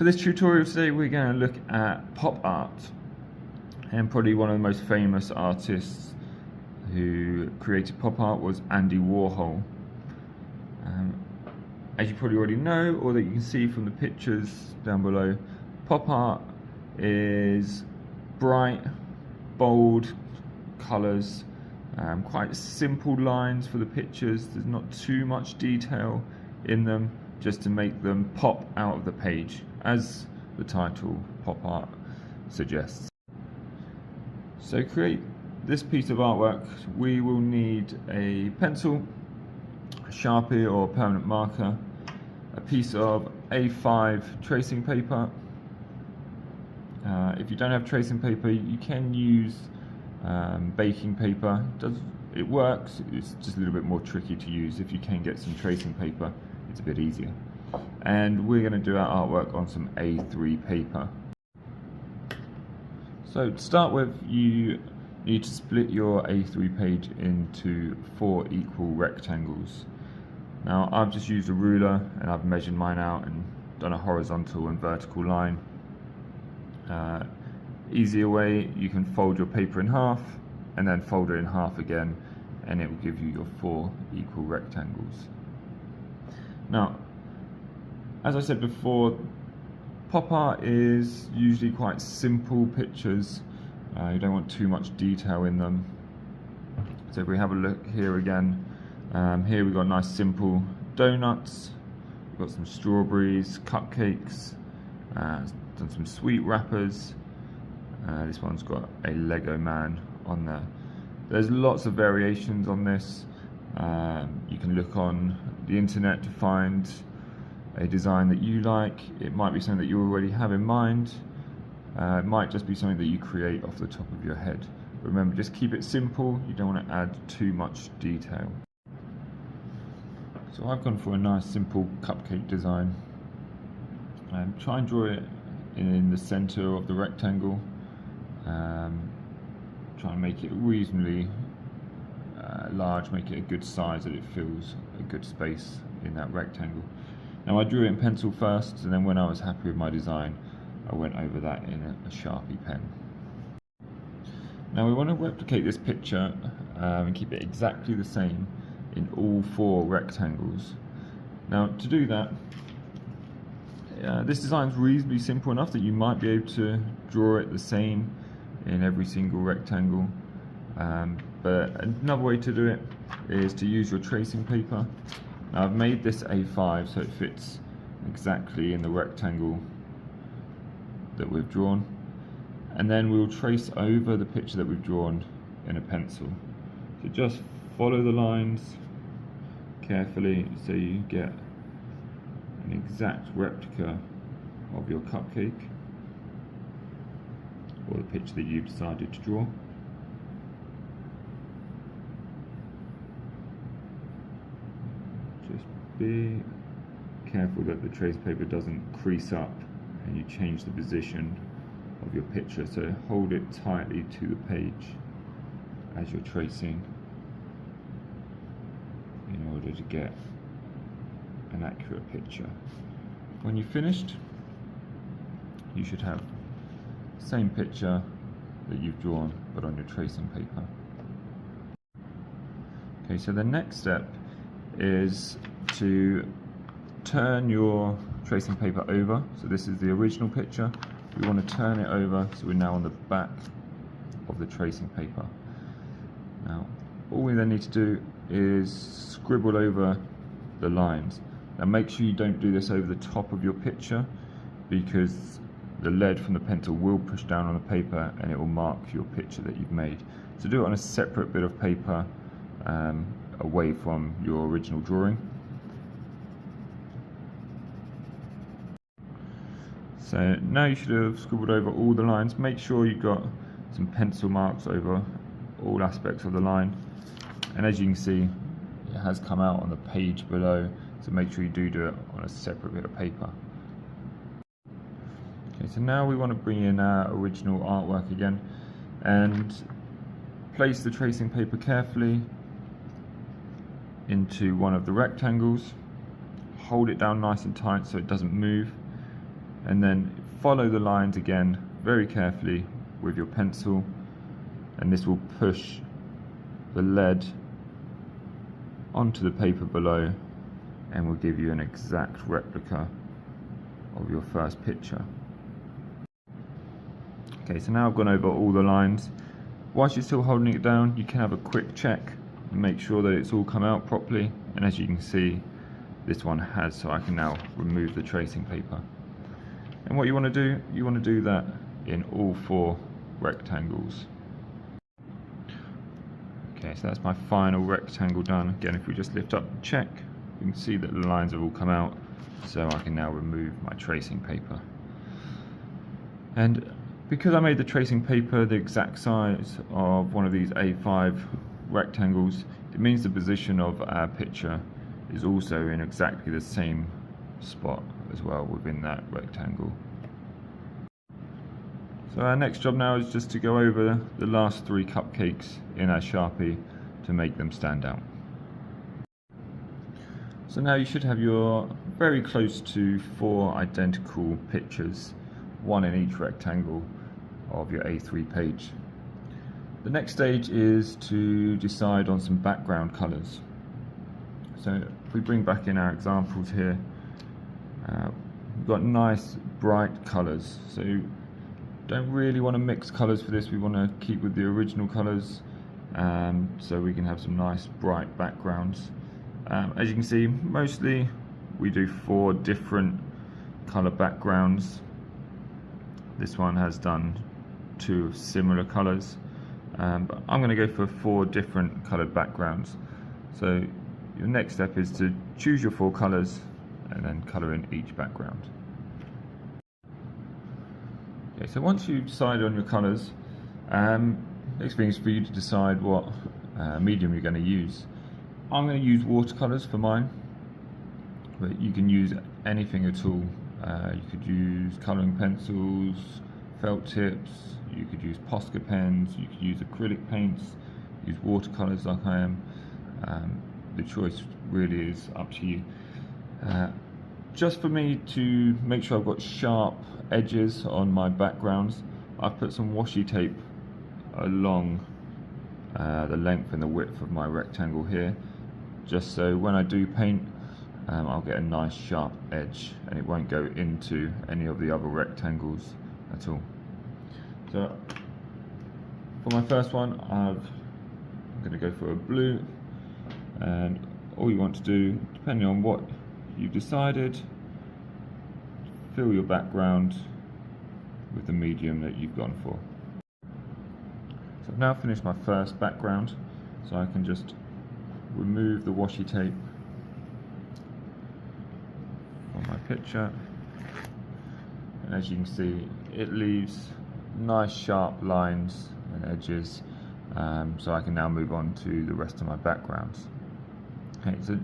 For this tutorial today, we're going to look at pop art, and probably one of the most famous artists who created pop art was Andy Warhol. As you probably already know, or that you can see from the pictures down below, pop art is bright, bold colours, quite simple lines for the pictures. There's not too much detail in them, just to make them pop out of the page, as the title pop art suggests. So to create this piece of artwork, we will need a pencil, a Sharpie or permanent marker, a piece of A5 tracing paper. If you don't have tracing paper, you can use baking paper. It works, it's just a little bit more tricky to use. If you can get some tracing paper, it's a bit easier. And we're going to do our artwork on some A3 paper. So to start with, you need to split your A3 page into 4 equal rectangles. Now I've just used a ruler and I've measured mine out and done a horizontal and vertical line. Easier way, you can fold your paper in half and then fold it in half again, and it will give you your 4 equal rectangles. Now, as I said before, pop art is usually quite simple pictures. You don't want too much detail in them. So if we have a look here again, here we've got nice simple donuts, we've got some strawberries, cupcakes, done some sweet wrappers. This one's got a Lego man on there. There's lots of variations on this. You can look on the internet to find a design that you like. It might be something that you already have in mind. It might just be something that you create off the top of your head. But remember, just keep it simple. You don't want to add too much detail. So I've gone for a nice simple cupcake design. Try and draw it in the center of the rectangle. Try and make it reasonably large, make it a good size that it fills a good space in that rectangle. Now I drew it in pencil first, and then when I was happy with my design, I went over that in a Sharpie pen. Now we want to replicate this picture and keep it exactly the same in all 4 rectangles. Now to do that, this design is reasonably simple enough that you might be able to draw it the same in every single rectangle. But another way to do it is to use your tracing paper. Now I've made this A5 so it fits exactly in the rectangle that we've drawn, and then we'll trace over the picture that we've drawn in a pencil. So just follow the lines carefully so you get an exact replica of your cupcake or the picture that you've decided to draw. Just be careful that the trace paper doesn't crease up and you change the position of your picture, so hold it tightly to the page as you're tracing in order to get an accurate picture. When you've finished, you should have the same picture that you've drawn but on your tracing paper. Okay, so the next step is to turn your tracing paper over. So this is the original picture. We want to turn it over so we're now on the back of the tracing paper. Now all we then need to do is scribble over the lines. Now make sure you don't do this over the top of your picture, because the lead from the pencil will push down on the paper and it will mark your picture that you've made. So do it on a separate bit of paper away from your original drawing. So now you should have scribbled over all the lines. Make sure you've got some pencil marks over all aspects of the line. And as you can see, it has come out on the page below, so make sure you do it on a separate bit of paper. Okay, so now we want to bring in our original artwork again and place the tracing paper carefully into one of the rectangles. Hold it down nice and tight so it doesn't move, and then follow the lines again very carefully with your pencil, and this will push the lead onto the paper below and will give you an exact replica of your first picture. Okay, so now I've gone over all the lines. Whilst you're still holding it down, you can have a quick check and make sure that it's all come out properly, and as you can see, this one has, so I can now remove the tracing paper. And what you want to do that in all 4 rectangles. Okay, so that's my final rectangle done. Again, if we just lift up and check, you can see that the lines have all come out, so I can now remove my tracing paper. And because I made the tracing paper the exact size of one of these A5 rectangles, it means the position of our picture is also in exactly the same spot as well within that rectangle. So our next job now is just to go over the last 3 cupcakes in our Sharpie to make them stand out. So now you should have your very close to 4 identical pictures, 1 in each rectangle of your A3 page. The next stage is to decide on some background colours. So if we bring back in our examples here, we've got nice bright colours. So don't really want to mix colours for this, we want to keep with the original colours, so we can have some nice bright backgrounds. As you can see, mostly we do 4 different colour backgrounds. This one has done 2 similar colours, but I'm going to go for 4 different coloured backgrounds. So your next step is to choose your 4 colours and then colour in each background. Okay, so once you've decided on your colours, next thing is for you to decide what medium you're going to use. I'm going to use watercolours for mine, but you can use anything at all. You could use colouring pencils, felt tips, you could use Posca pens, you could use acrylic paints, use watercolours like I am. The choice really is up to you. Just for me to make sure I've got sharp edges on my backgrounds, I've put some washi tape along the length and the width of my rectangle here, just so when I do paint, I'll get a nice sharp edge and it won't go into any of the other rectangles at all. So for my first one, I'm going to go for a blue, and all you want to do, depending on what you've decided, fill your background with the medium that you've gone for. So I've now finished my first background, so I can just remove the washi tape on my picture, and as you can see, it leaves nice sharp lines and edges, so I can now move on to the rest of my backgrounds. Okay, so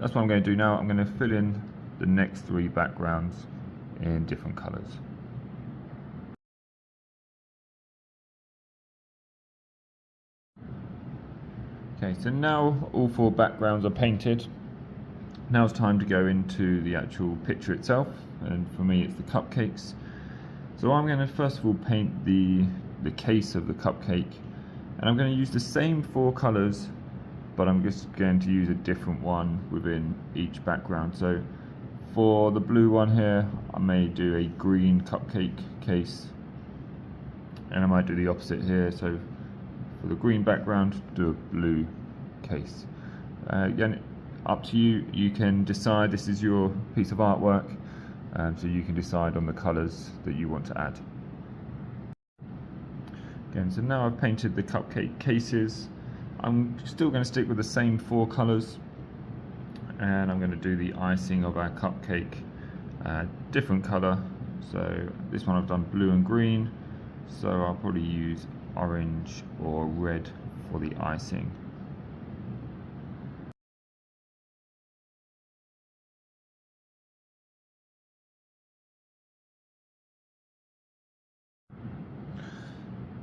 that's what I'm going to do now. I'm going to fill in the next 3 backgrounds in different colours. Okay, so now all 4 backgrounds are painted. Now it's time to go into the actual picture itself, and for me it's the cupcakes. So I'm going to first of all paint the case of the cupcake, and I'm going to use the same 4 colours, but I'm just going to use a different one within each background. So for the blue one here, I may do a green cupcake case, and I might do the opposite here. So for the green background, do a blue case. Again, up to you. You can decide, this is your piece of artwork, so you can decide on the colours that you want to add. Again, so now I've painted the cupcake cases. I'm still going to stick with the same 4 colours, and I'm going to do the icing of our cupcake different colour. So this one I've done blue and green, so I'll probably use orange or red for the icing.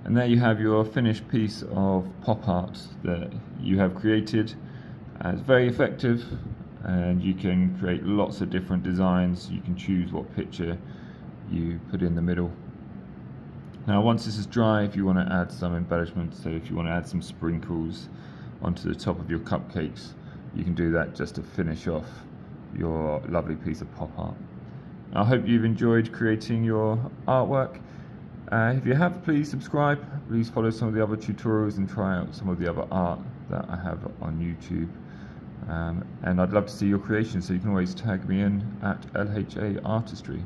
And there you have your finished piece of pop art that you have created. It's very effective, and you can create lots of different designs. You can choose what picture you put in the middle. Now once this is dry, if you want to add some embellishments, so if you want to add some sprinkles onto the top of your cupcakes, you can do that just to finish off your lovely piece of pop art. I hope you've enjoyed creating your artwork. If you have, please subscribe, please follow some of the other tutorials and try out some of the other art that I have on YouTube. And I'd love to see your creations, so you can always tag me in at LHA Artistry.